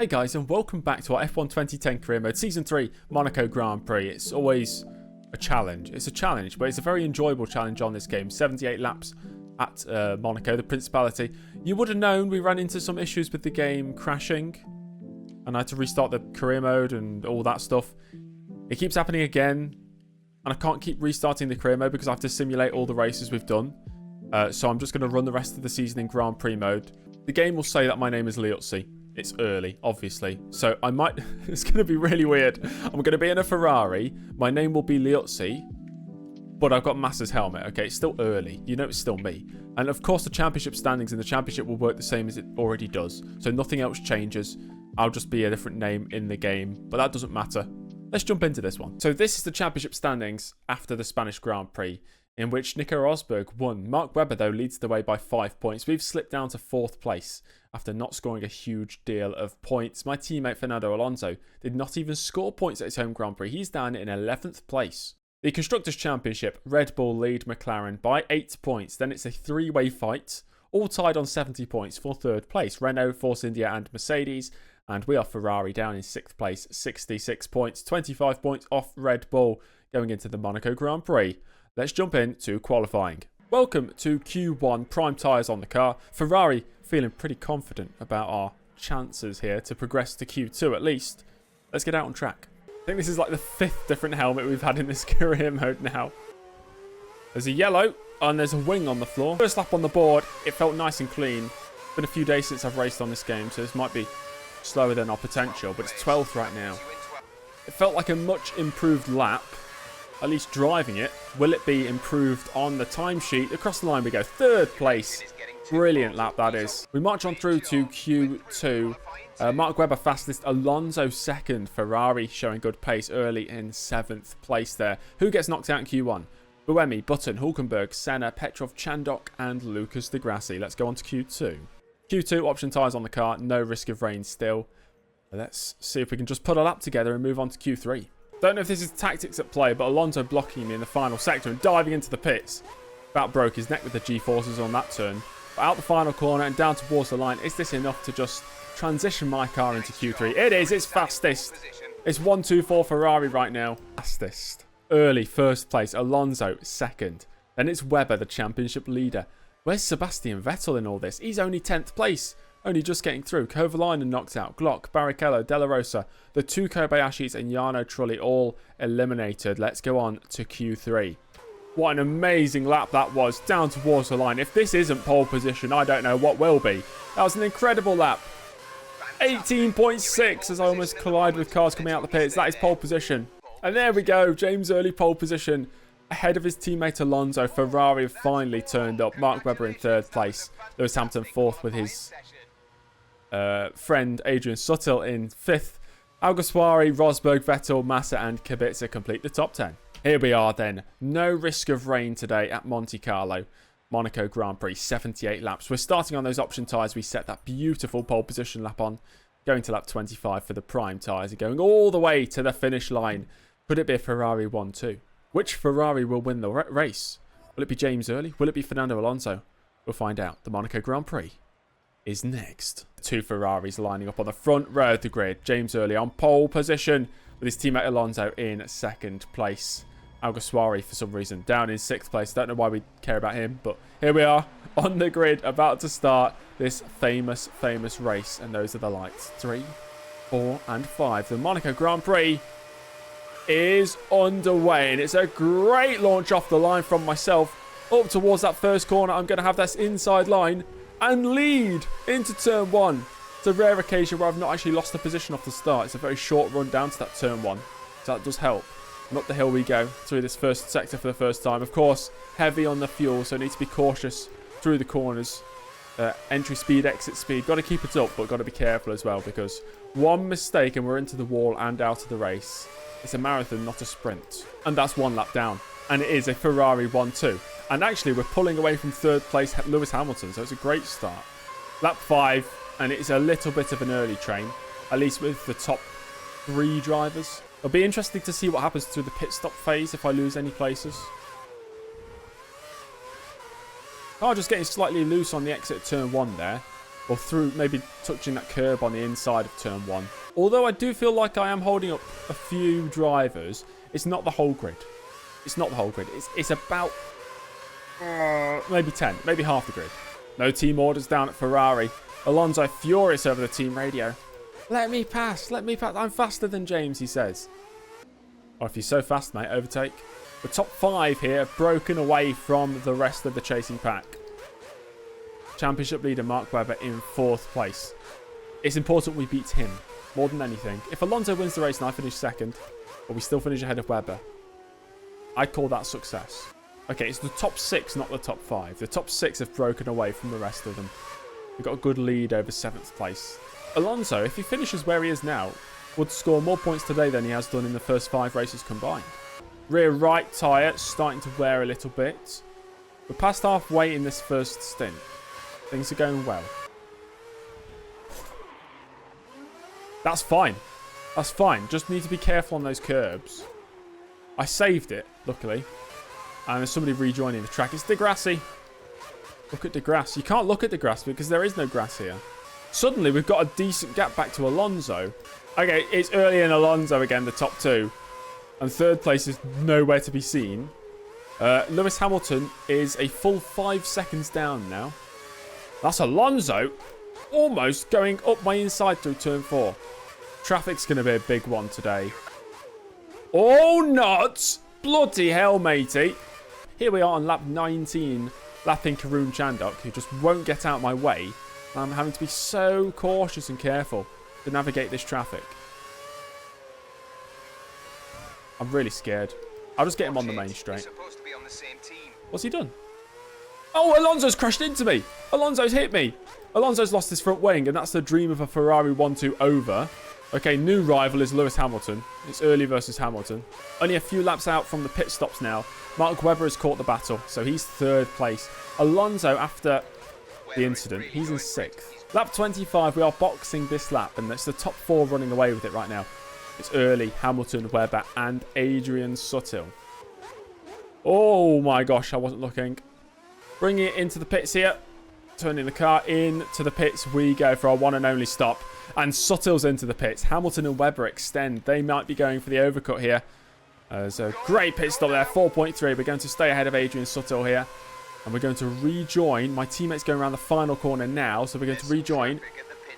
Hey guys, and welcome back to our F1 2010 Career Mode Season 3 Monaco Grand Prix. It's always a challenge. It's a challenge, but it's a very enjoyable challenge on this game. 78 laps at Monaco, the Principality. You would have known we ran into some issues with the game crashing, and I had to restart the Career Mode and all that stuff. It keeps happening again, and I can't keep restarting the Career Mode because I have to simulate all the races we've done. So I'm just going to run the rest of the season in Grand Prix mode. The game will say that my name is Liuzzi. It's early, obviously. So I might... it's going to be really weird. I'm going to be in a Ferrari. My name will be Liuzzi. But I've got Massa's helmet. Okay, it's still early. You know it's still me. And of course the championship standings in the championship will work the same as it already does. So nothing else changes. I'll just be a different name in the game. But that doesn't matter. Let's jump into this one. So this is the championship standings after the Spanish Grand Prix, in which Nico Rosberg won. Mark Webber, though, leads the way by 5 points. We've slipped down to 4th place after not scoring a huge deal of points. My teammate Fernando Alonso did not even score points at his home Grand Prix. He's down in 11th place. The Constructors' Championship, Red Bull lead McLaren by 8 points. Then it's a three-way fight, all tied on 70 points for 3rd place. Renault, Force India and Mercedes. And we are Ferrari down in 6th place, 66 points, 25 points off Red Bull going into the Monaco Grand Prix. Let's jump into qualifying. Welcome to Q1, prime tyres on the car. Ferrari feeling pretty confident about our chances here to progress to Q2 at least. Let's get out on track. I think this is like the 5th different helmet we've had in this career mode now. There's a yellow and there's a wing on the floor. First lap on the board, it felt nice and clean. It's been a few days since I've raced on this game, so this might be slower than our potential, but it's 12th right now. It felt like a much improved lap. At least driving it. Will it be improved on the timesheet? Across the line we go. 3rd place. Brilliant lap that is. We march on through to Q2. Mark Webber fastest. Alonso 2nd. Ferrari showing good pace early in 7th place there. Who gets knocked out in Q1? Buemi, Button, Hulkenberg, Senna, Petrov, Chandok and Lucas Di Grassi. Let's go on to Q2. Q2 option tyres on the car. No risk of rain still. Let's see if we can just put a lap together and move on to Q3. Don't know if this is tactics at play, but Alonso blocking me in the final sector and diving into the pits. About broke his neck with the G-forces on that turn. But out the final corner and down towards the line. Is this enough to just transition my car into Q3? It is. It's fastest. It's 1-2-4 Ferrari right now. Fastest. Early 1st place. Alonso 2nd. Then it's Webber, the championship leader. Where's Sebastian Vettel in all this? He's only 10th place. Only just getting through. Kovalainen knocked out. Glock, Barrichello, Della Rosa, the 2 Kobayashis and Jarno Trulli all eliminated. Let's go on to Q3. What an amazing lap that was. Down towards the line. If this isn't pole position, I don't know what will be. That was an incredible lap. 18.6 as I almost collide with cars coming out the pits. That is pole position. And there we go. James Early pole position. Ahead of his teammate Alonso. Ferrari have finally turned up. Mark Webber in 3rd place. Lewis Hamilton 4th with his friend Adrian Sutil in 5th. Alguersuari, Rosberg, Vettel, Massa and Kubica complete the top 10. Here we are then. No risk of rain today at Monte Carlo. Monaco Grand Prix, 78 laps. We're starting on those option tyres. We set that beautiful pole position lap on. Going to lap 25 for the prime tyres and going all the way to the finish line. Could it be a Ferrari 1-2? Which Ferrari will win the race? Will it be James Early? Will it be Fernando Alonso? We'll find out. The Monaco Grand Prix is next. 2 Ferraris lining up on the front row of the grid. James Early on pole position with his teammate Alonso in 2nd place. Alguersuari for some reason down in 6th place. Don't know why we care about him, but here we are on the grid about to start this famous race, and those are the lights. 3, 4 and 5. The Monaco Grand Prix is underway, and it's a great launch off the line from myself up towards that first corner. I'm going to have this inside line and lead into turn 1. It's a rare occasion where I've not actually lost the position off the start. It's a very short run down to that turn 1, so that does help. And up the hill we go through this first sector for the first time. Of course, heavy on the fuel, so need to be cautious through the corners. Entry speed, exit speed. Got to keep it up, but got to be careful as well, because one mistake and we're into the wall and out of the race. It's a marathon, not a sprint. And that's 1 lap down. And it is a Ferrari 1-2. And actually, we're pulling away from 3rd place Lewis Hamilton, so it's a great start. Lap 5, and it's a little bit of an early train, at least with the top 3 drivers. It'll be interesting to see what happens through the pit stop phase if I lose any places. Car just getting slightly loose on the exit turn 1 there. or through maybe touching that curb on the inside of turn 1. Although I do feel like I am holding up a few drivers, it's not the whole grid. It's not the whole grid. It's about maybe 10, maybe half the grid. No team orders down at Ferrari. Alonso furious over the team radio. Let me pass, let me pass. I'm faster than James, he says. Oh, if you're so fast, mate, overtake. The top 5 here broken away from the rest of the chasing pack. Championship leader Mark Webber in 4th place. It's important we beat him more than anything. If Alonso wins the race and I finish 2nd, but we still finish ahead of Webber, I'd call that success. Okay, it's the top 6, not the top 5. The top 6 have broken away from the rest of them. We've got a good lead over 7th place. Alonso, if he finishes where he is now, would score more points today than he has done in the first 5 races combined. Rear right tyre starting to wear a little bit. We're past halfway in this first stint. Things are going well. That's fine. That's fine. Just need to be careful on those curbs. I saved it, luckily. And there's somebody rejoining the track. It's Degrassi. Look at Degrassi. You can't look at Degrassi because there is no grass here. Suddenly, we've got a decent gap back to Alonso. Okay, it's early in Alonso again, the top 2. And 3rd place is nowhere to be seen. Lewis Hamilton is a full 5 seconds down now. That's Alonso almost going up my inside through turn 4. Traffic's going to be a big one today. Oh, nuts! Bloody hell, matey. Here we are on lap 19, lapping Karun Chandok, who just won't get out my way. I'm having to be so cautious and careful to navigate this traffic. I'm really scared. I'll just get him on the main straight. What's he done? Oh, Alonso's crashed into me. Alonso's hit me. Alonso's lost his front wing, and that's the dream of a Ferrari 1-2 over. Okay, new rival is Lewis Hamilton. It's early versus Hamilton. Only a few laps out from the pit stops now. Mark Webber has caught the battle, so he's 3rd place. Alonso, after the incident, he's in 6th. Lap 25, we are boxing this lap, and it's the top 4 running away with it right now. It's early, Hamilton, Webber, and Adrian Sutil. Oh my gosh, I wasn't looking. Bringing it into the pits here. Turning the car into the pits we go for our one and only stop. And Sutil's into the pits. Hamilton and Webber extend. They might be going for the overcut here. There's a great pit stop there, 4.3. We're going to stay ahead of Adrian Sutil here. And we're going to rejoin. My teammate's going around the final corner now. So we're going to rejoin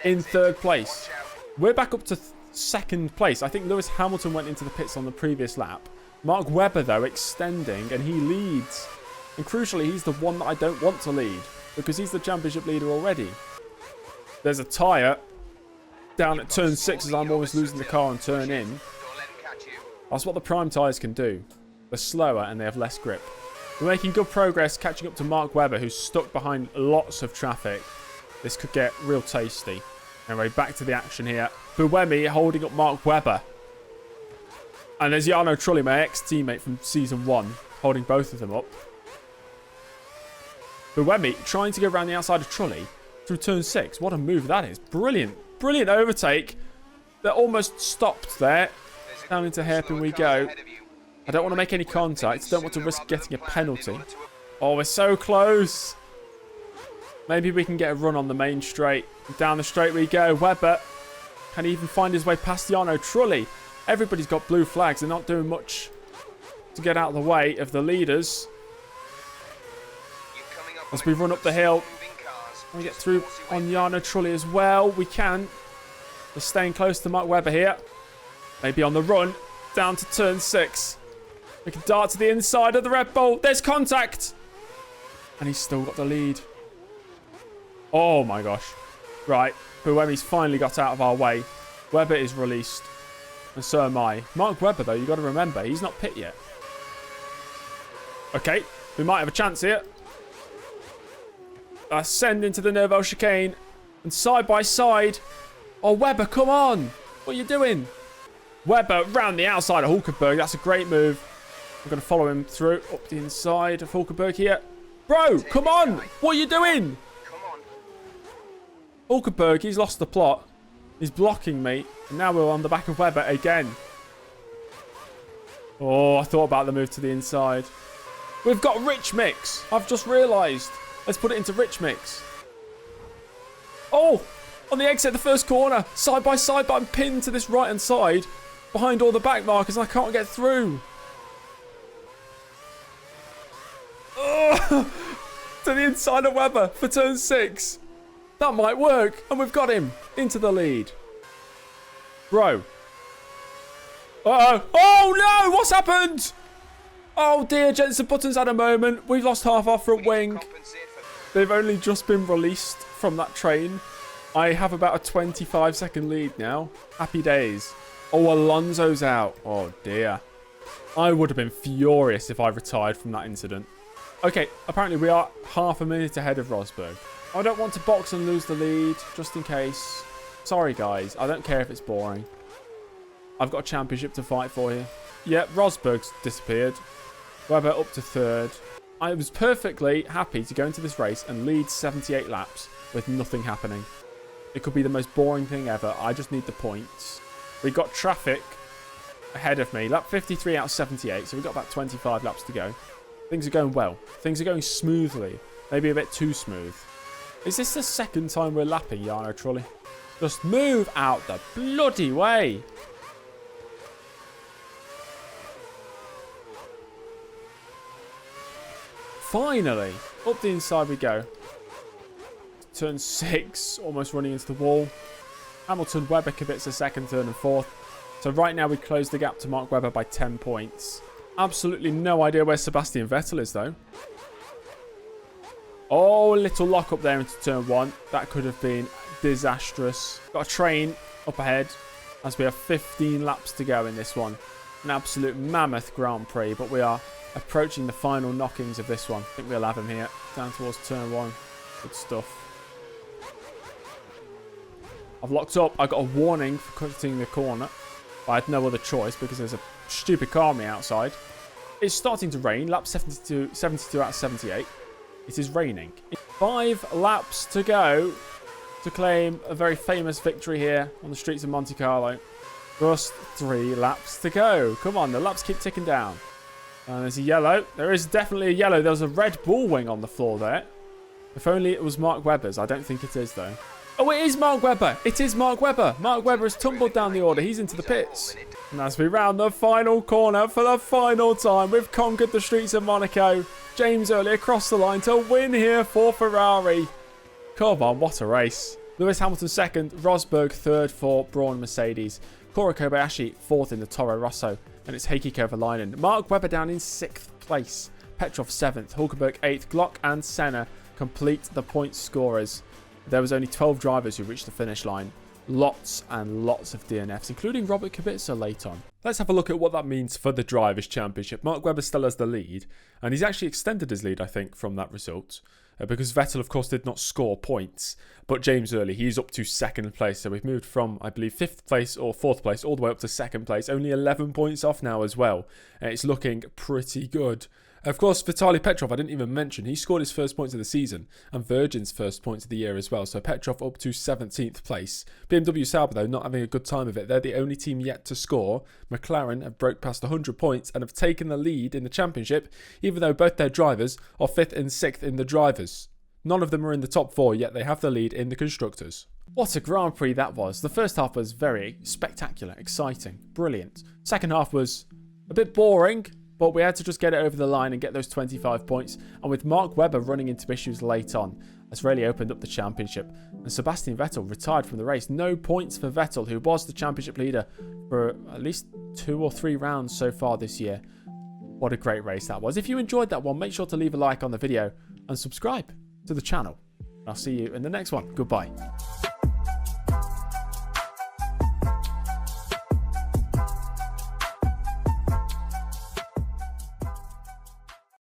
in 3rd place. We're back up to 2nd place. I think Lewis Hamilton went into the pits on the previous lap. Mark Webber, though, extending. And he leads. And crucially, he's the one that I don't want to lead. Because he's the championship leader already. There's a tyre down at turn 6 as I'm always losing the car on turn in. That's what the prime tyres can do. They're slower and they have less grip. We're making good progress catching up to Mark Webber, who's stuck behind lots of traffic. This could get real tasty. Anyway, back to the action here. Buemi holding up Mark Webber. And there's Jarno Trulli, my ex-teammate from Season 1, holding both of them up. Buemi trying to go around the outside of Trulli through turn 6. What a move that is. Brilliant. Brilliant overtake. They're almost stopped there. Down into hairpin we go. I don't want to make any contact. Don't want to risk getting a penalty. Oh, we're so close. Maybe we can get a run on the main straight. Down the straight we go. Webber can even find his way past Jarno Trulli. Everybody's got blue flags. They're not doing much to get out of the way of the leaders. As we run up the hill, we get through on Jarno Trulli as well. We can. We're staying close to Mark Webber here. Maybe on the run. Down to turn 6. We can dart to the inside of the Red Bull. There's contact. And he's still got the lead. Oh my gosh. Right. Buemi's finally got out of our way. Webber is released. And so am I. Mark Webber, though, you've got to remember, he's not pit yet. Okay. We might have a chance here. Ascend into the Nervo chicane. And side by side. Oh, Webber, come on. What are you doing? Webber round the outside of Hulkenberg. That's a great move. I'm going to follow him through up the inside of Hulkenberg here. Bro, come on. What are you doing? Hulkenberg, he's lost the plot. He's blocking me. And now we're on the back of Webber again. Oh, I thought about the move to the inside. We've got Rich Mix. I've just realised. Let's put it into Rich Mix. Oh, on the exit, the first corner. Side by side, but I'm pinned to this right-hand side behind all the back markers. And I can't get through. Oh, to the inside of Webber for turn 6. That might work. And we've got him into the lead. Bro. Uh-oh. Oh, no. What's happened? Oh, dear. Jensen Button's had a moment. We've lost half our front wing. They've only just been released from that train. I have about a 25-second lead now. Happy days. Oh, Alonso's out. Oh, dear. I would have been furious if I retired from that incident. Okay, apparently we are half a minute ahead of Rosberg. I don't want to box and lose the lead, just in case. Sorry, guys. I don't care if it's boring. I've got a championship to fight for here. Yep, Rosberg's disappeared. Webber up to 3rd. I was perfectly happy to go into this race and lead 78 laps with nothing happening. It could be the most boring thing ever. I just need the points. We got traffic ahead of me. Lap 53 out of 78, so we've got about 25 laps to go. Things are going well. Things are going smoothly. Maybe a bit too smooth. Is this the second time we're lapping Jarno Trulli? Just move out the bloody way. Finally. Up the inside we go. Turn 6. Almost running into the wall. Hamilton, Webber commits a second, third and fourth. So right now we close the gap to Mark Webber by 10 points. Absolutely no idea where Sebastian Vettel is, though. Oh, a little lock up there into turn 1. That could have been disastrous. Got a train up ahead as we have 15 laps to go in this one. An absolute mammoth Grand Prix, but we are approaching the final knockings of this one. I think we'll have him here. Down towards turn 1. Good stuff. I've locked up. I got a warning for cutting the corner. I had no other choice because there's a stupid car on me outside. It's starting to rain. Lap 72 out of 78. It is raining. 5 laps to go to claim a very famous victory here on the streets of Monte Carlo. Just 3 laps to go. Come on, the laps keep ticking down. And there's a yellow. There is definitely a yellow. There was a Red Bull wing on the floor there. If only it was Mark Webber's. I don't think it is, though. Oh, it is Mark Webber. It is Mark Webber. Mark Webber has tumbled down the order. He's into the pits. And as we round the final corner for the final time, we've conquered the streets of Monaco. James Early across the line to win here for Ferrari. Come on, what a race. Lewis Hamilton 2nd, Rosberg 3rd for Braun Mercedes. Cora Kobayashi 4th in the Toro Rosso. And it's Heikki Kovalainen. Mark Webber down in 6th place. Petrov 7th, Hulkenberg 8th, Glock and Senna complete the point scorers. There was only 12 drivers who reached the finish line. Lots and lots of DNFs, including Robert Kubica late on. Let's have a look at what that means for the Drivers' Championship. Mark Webber still has the lead, and he's actually extended his lead, I think, from that result. Because Vettel, of course, did not score points. But James Early, he's up to 2nd place. So we've moved from, I believe, 5th place or 4th place all the way up to 2nd place. Only 11 points off now as well. It's looking pretty good. Of course, Vitaly Petrov, I didn't even mention, he scored his first points of the season and Virgin's first points of the year as well. So Petrov up to 17th place. BMW Sauber, though, not having a good time of it. They're the only team yet to score. McLaren have broke past 100 points and have taken the lead in the championship, even though both their drivers are 5th and 6th in the drivers. None of them are in the top 4, yet they have the lead in the constructors. What a Grand Prix that was. The first half was very spectacular, exciting, brilliant. Second half was a bit boring, but we had to just get it over the line and get those 25 points. And with Mark Webber running into issues late on, that's really opened up the championship. And Sebastian Vettel retired from the race. No points for Vettel, who was the championship leader for at least 2 or 3 rounds so far this year. What a great race that was. If you enjoyed that one, make sure to leave a like on the video and subscribe to the channel. I'll see you in the next one. Goodbye.